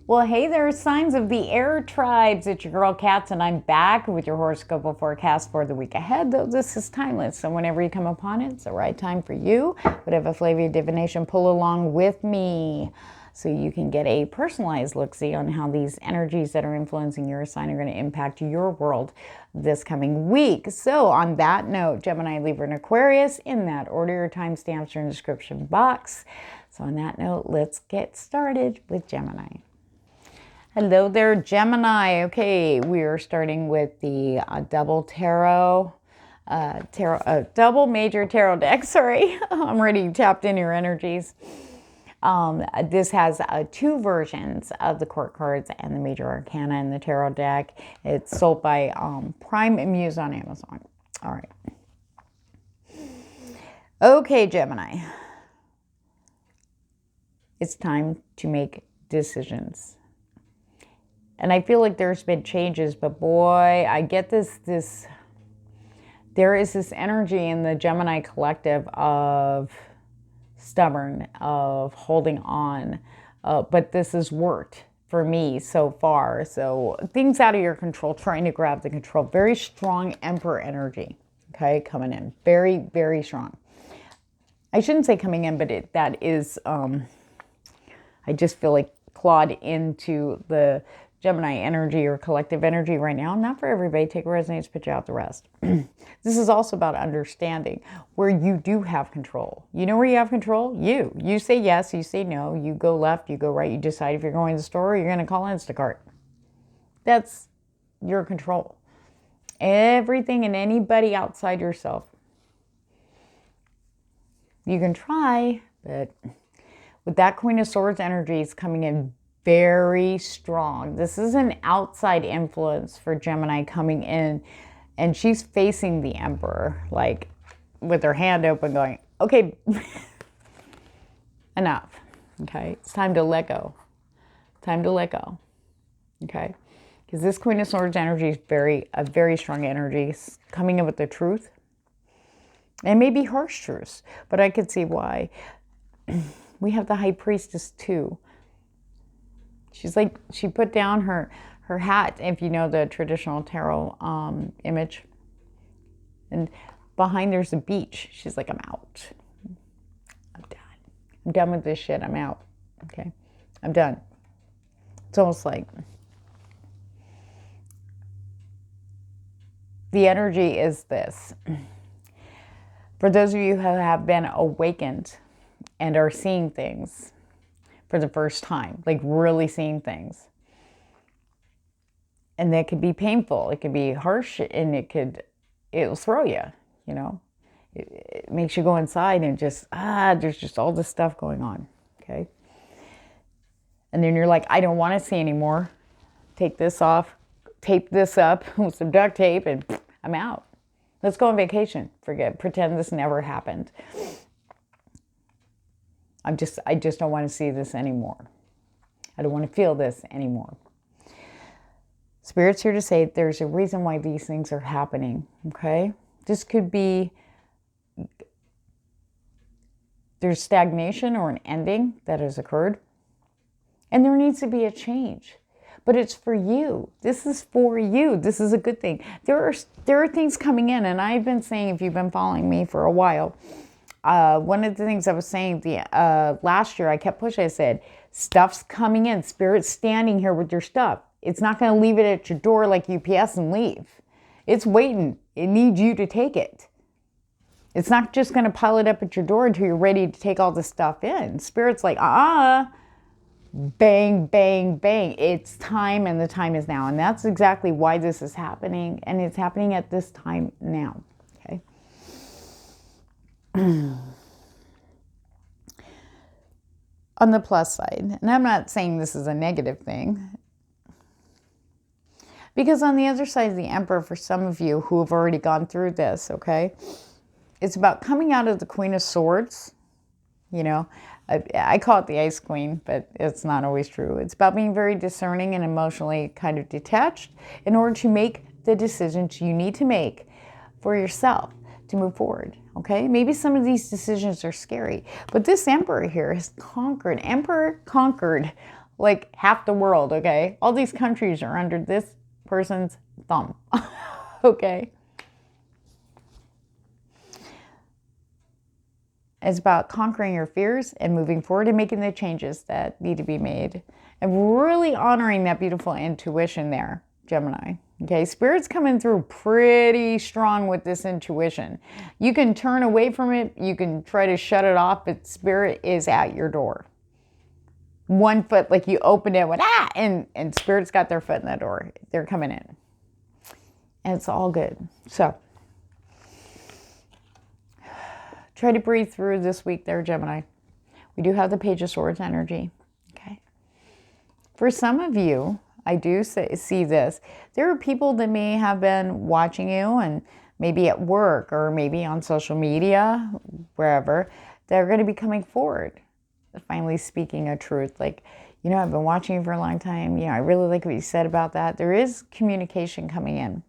Well, hey there, signs of the air tribes. It's your girl Catz, and I'm back with your horoscope forecast for the week ahead. Though this is timeless, so whenever you come upon it, it's the right time for you. Whatever flavor of divination, pull along with me so you can get a personalized look-see on how these energies that are influencing your sign are going to impact your world this coming week. So on that note, Gemini, Libra, and Aquarius, in that order, your timestamps are in the description box. So on that note, let's get started with Gemini. Hello there, Gemini. Okay, we are starting with the double tarot, double major tarot deck. Sorry, I'm already tapped in your energies. This has two versions of the court cards and the major arcana in the tarot deck. It's sold by Prime Muse on Amazon. All right. Okay, Gemini. It's time to make decisions. And I feel like there's been changes, but boy, I get there is this energy in the Gemini collective of stubborn, of holding on. But this has worked for me so far. So things out of your control, trying to grab the control. Very strong Emperor energy, okay, coming in. Very, very strong. I shouldn't say coming in, but that is, I just feel like clawed into the Gemini energy or collective energy right now. Not for everybody. Take what resonates, put you out the rest. This is also about understanding where you do have control. You know where you have control? You say yes, you say no, you go left, you go right, you decide if you're going to the store or you're going to call Instacart. That's your control. Everything and anybody outside yourself. You can try, but with that Queen of Swords energies coming in very strong. This is an outside influence for Gemini coming in, and she's facing the Emperor, like with her hand open going, okay, enough, okay? It's time to let go. Time to let go, okay? Because this Queen of Swords energy is a very strong energy, coming in with the truth. And maybe harsh truths, but I could see why. We have the High Priestess too. She's like, she put down her hat, if you know the traditional tarot image. And behind there's a beach. She's like, I'm out. I'm done. I'm done with this shit. I'm out. Okay? I'm done. It's almost like the energy is this. For those of you who have been awakened and are seeing things for the first time, like really seeing things. And that could be painful. It could be harsh, and it'll throw you, you know. It makes you go inside and just, there's just all this stuff going on, okay? And then you're like, I don't want to see anymore. Take this off, tape this up with some duct tape, and I'm out. Let's go on vacation. Pretend this never happened. I just don't want to see this anymore. I don't want to feel this anymore. Spirit's here to say there's a reason why these things are happening, okay? This could be, there's stagnation or an ending that has occurred, and there needs to be a change. But it's for you. This is for you. This is a good thing. There are things coming in, and I've been saying, if you've been following me for a while, one of the things I was saying last year, I kept pushing. I said, stuff's coming in. Spirit's standing here with your stuff. It's not going to leave it at your door like UPS and leave. It's waiting. It needs you to take it. It's not just going to pile it up at your door until you're ready to take all this stuff in. Spirit's like, bang, bang, bang. It's time, and the time is now. And that's exactly why this is happening. And it's happening at this time now. Okay. On the plus side, and I'm not saying this is a negative thing, because on the other side of the Emperor, for some of you who have already gone through this, okay, it's about coming out of the Queen of Swords. You know, I call it the Ice Queen, but it's not always true. It's about being very discerning and emotionally kind of detached in order to make the decisions you need to make for yourself to move forward, okay? Maybe some of these decisions are scary, but this Emperor here has conquered. Emperor conquered like half the world, okay? All these countries are under this person's thumb, okay? It's about conquering your fears and moving forward and making the changes that need to be made. And really honoring that beautiful intuition there, Gemini. Okay, Spirit's coming through pretty strong with this intuition. You can turn away from it. You can try to shut it off, but Spirit is at your door. One foot, like you opened it, went, ah, and Spirit's got their foot in the door. They're coming in. And it's all good. So, try to breathe through this week there, Gemini. We do have the Page of Swords energy. Okay. For some of you, I do see this. There are people that may have been watching you and maybe at work or maybe on social media, wherever, that are going to be coming forward, finally speaking a truth. Like, you know, I've been watching you for a long time. You know, I really like what you said about that. There is communication coming in.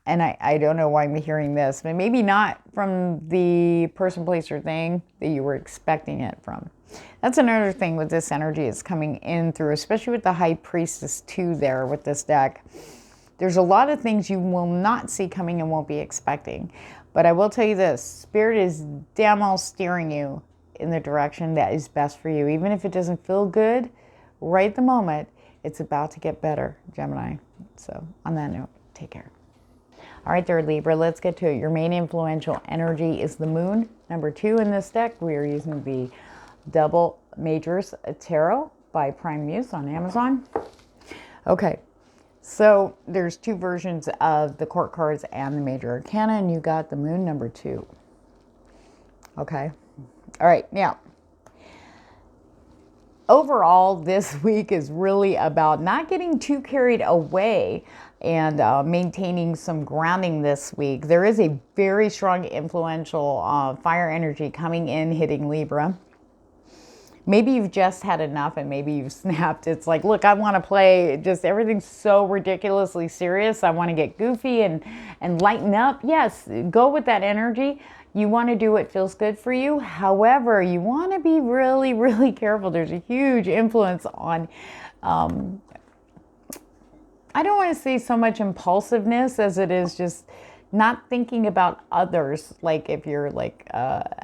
And I don't know why I'm hearing this, but maybe not from the person, place, or thing that you were expecting it from. That's another thing with this energy is coming in through, especially with the High Priestess 2 there with this deck. There's a lot of things you will not see coming and won't be expecting. But I will tell you this, Spirit is damn well steering you in the direction that is best for you. Even if it doesn't feel good right at the moment, it's about to get better, Gemini. So on that note, take care. All right there, Libra, let's get to it. Your main influential energy is the Moon. Number 2 in this deck, we are using the Double Majors Tarot by Prime Muse on Amazon. Okay, so there's 2 versions of the Court cards and the Major Arcana, and you got the Moon number 2. Okay, all right, now, overall, this week is really about not getting too carried away and maintaining some grounding this week. There is a very strong influential fire energy coming in, hitting Libra. Maybe you've just had enough and maybe you've snapped. It's like, look, I want to play, just everything's so ridiculously serious. I want to get goofy and lighten up. Yes, go with that energy. You want to do what feels good for you. However, you want to be really, really careful. There's a huge influence on, I don't want to say so much impulsiveness as it is just not thinking about others. Like if you're like,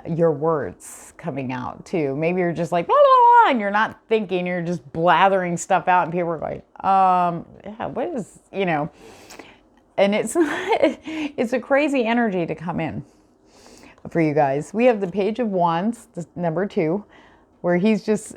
your words coming out too. Maybe you're just like, blah, blah, blah, and you're not thinking, you're just blathering stuff out and people are going, yeah, what is, you know, and it's, it's a crazy energy to come in. For you guys, we have the Page of Wands, number 2, where he's just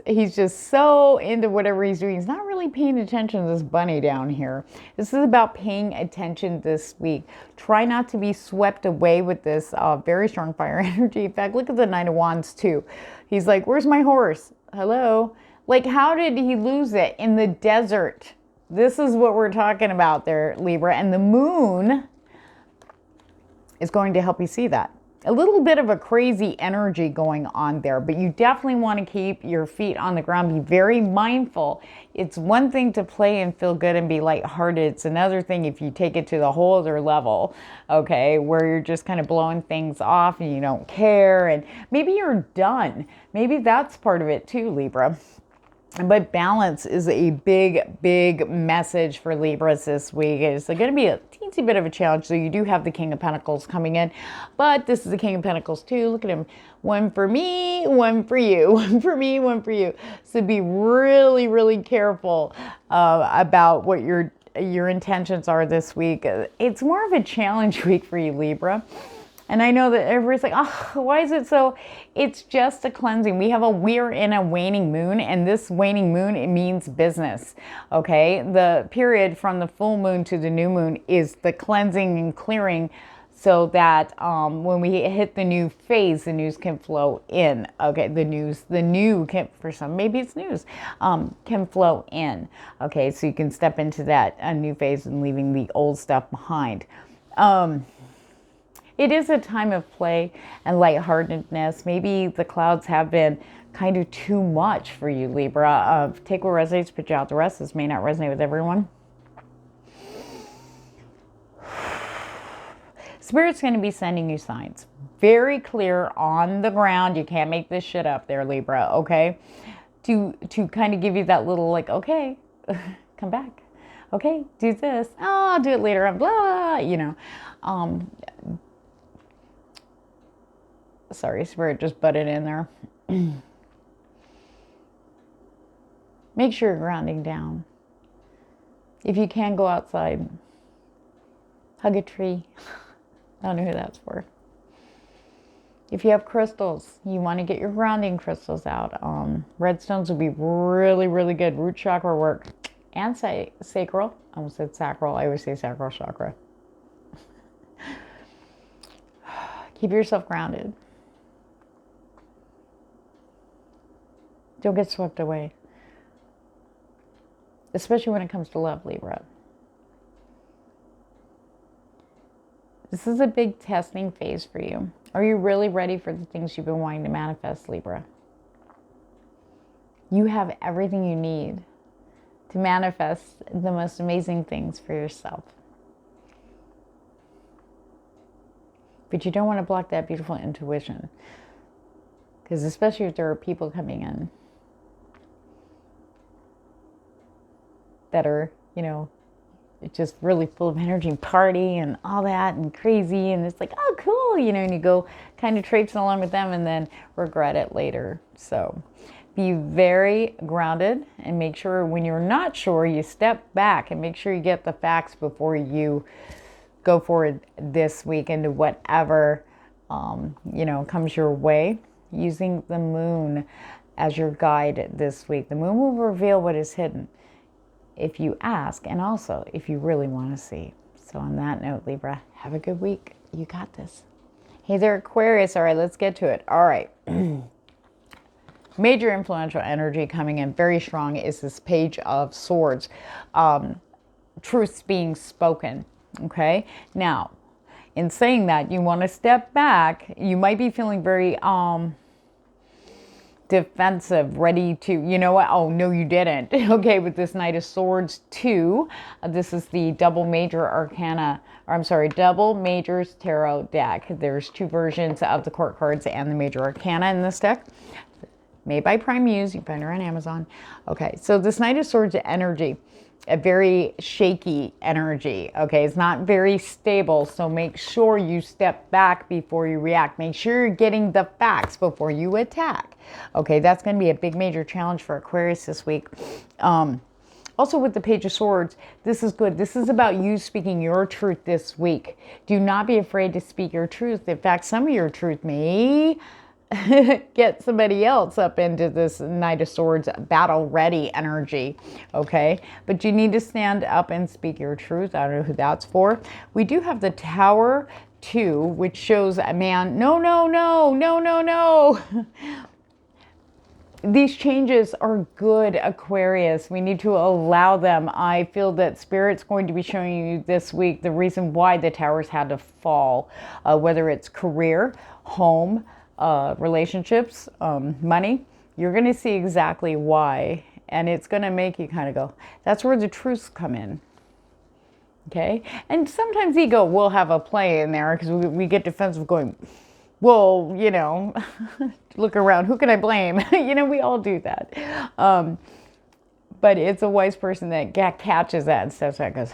so into whatever he's doing. He's not really paying attention to this bunny down here. This is about paying attention this week. Try not to be swept away with this very strong fire energy. In fact, look at the Knight of Wands too. He's like, where's my horse? Hello? Like, how did he lose it? In the desert. This is what we're talking about there, Libra. And the Moon is going to help you see that. A little bit of a crazy energy going on there, but you definitely want to keep your feet on the ground. Be very mindful. It's one thing to play and feel good and be lighthearted. It's another thing if you take it to the whole other level, okay, where you're just kind of blowing things off and you don't care and maybe you're done. Maybe that's part of it too, Libra. But balance is a big, big message for Libras this week. It's going to be a teensy bit of a challenge. So you do have the King of Pentacles coming in, but this is the King of Pentacles too. Look at him. One for me, one for you. One for me, one for you. So be really, really careful about what your intentions are this week. It's more of a challenge week for you, Libra. And I know that everybody's like, oh, why is it so? It's just a cleansing. We're in a waning moon, and this waning moon, it means business, okay? The period from the full moon to the new moon is the cleansing and clearing so that when we hit the new phase, the news can flow in, okay? The new can, for some, maybe it's news, can flow in, okay? So you can step into that new phase and leaving the old stuff behind. It is a time of play and lightheartedness. Maybe the clouds have been kind of too much for you, Libra. Take what resonates, put you out the rest. This may not resonate with everyone. Spirit's going to be sending you signs. Very clear on the ground. You can't make this shit up there, Libra, okay? to kind of give you that little like, okay, come back. Okay, do this. Oh, I'll do it later on, blah, you know. Sorry, Spirit just butted in there. Make sure you're grounding down. If you can go outside, hug a tree. I don't know who that's for. If you have crystals, you want to get your grounding crystals out. Red stones would be really, really good. Root chakra work. And sacral. I almost said sacral. I always say sacral chakra. Keep yourself grounded. Don't get swept away. Especially when it comes to love, Libra. This is a big testing phase for you. Are you really ready for the things you've been wanting to manifest, Libra? You have everything you need to manifest the most amazing things for yourself. But you don't want to block that beautiful intuition. Because especially if there are people coming in that are, you know, just really full of energy and party and all that and crazy, and it's like, oh cool, you know, and you go kind of traipsing along with them and then regret it later. So be very grounded and make sure when you're not sure, you step back and make sure you get the facts before you go forward this week into whatever you know, comes your way, using the moon as your guide this week. The moon will reveal what is hidden if you ask, and also if you really want to see. So on that note, Libra, have a good week. You got this. Hey there, Aquarius. All right, let's get to it. All right. Major influential energy coming in very strong is this Page of Swords. Truths being spoken. Okay. Now, in saying that, you want to step back. You might be feeling very defensive, ready to, you know what? Oh, no, you didn't. Okay, with this Knight of Swords 2, this is the double major arcana, or I'm sorry, double majors tarot deck. There's two versions of the court cards and the major arcana in this deck. Made by Prime Muse. You can find her on Amazon. Okay, so this Knight of Swords energy, a very shaky energy. Okay, it's not very stable. So make sure you step back before you react. Make sure you're getting the facts before you attack. Okay, that's going to be a big major challenge for Aquarius this week. Also with the Page of Swords, this is good. This is about you speaking your truth this week. Do not be afraid to speak your truth. In fact, some of your truth may get somebody else up into this Knight of Swords battle ready energy. Okay, but you need to stand up and speak your truth. I don't know who that's for. We do have the Tower 2, which shows a man. No. These changes are good, Aquarius. We need to allow them. I feel that Spirit's going to be showing you this week the reason why the towers had to fall, whether it's career, home, relationships, money. You're going to see exactly why, and it's going to make you kind of go, that's where the truths come in. Okay, and sometimes ego will have a play in there because we get defensive going, well, you know, look around, who can I blame? You know, we all do that. But it's a wise person that catches that and steps back and goes,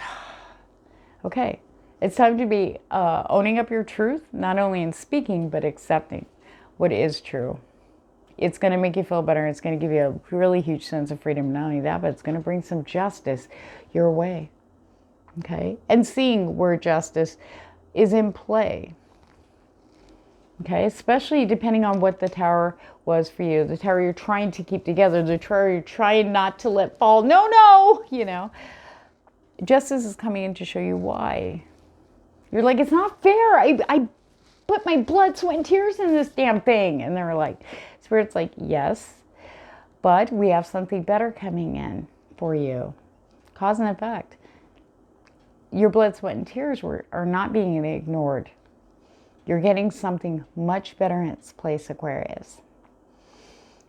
okay, it's time to be owning up your truth, not only in speaking, but accepting what is true. It's going to make you feel better. It's going to give you a really huge sense of freedom. Not only that, but it's going to bring some justice your way. Okay? And seeing where justice is in play. Okay? Especially depending on what the tower was for you. The tower you're trying to keep together. The tower you're trying not to let fall. No! You know. Justice is coming in to show you why. You're like, it's not fair. I put my blood, sweat, and tears in this damn thing. And they're like, Spirit's like, yes, but we have something better coming in for you. Cause and effect. Your blood, sweat, and tears are not being ignored. You're getting something much better in its place, Aquarius.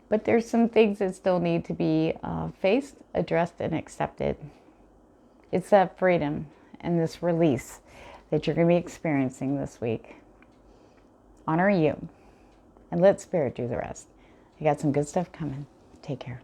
But there's some things that still need to be faced, addressed, and accepted. It's that freedom and this release that you're going to be experiencing this week. Honor you and let Spirit do the rest. I got some good stuff coming. Take care.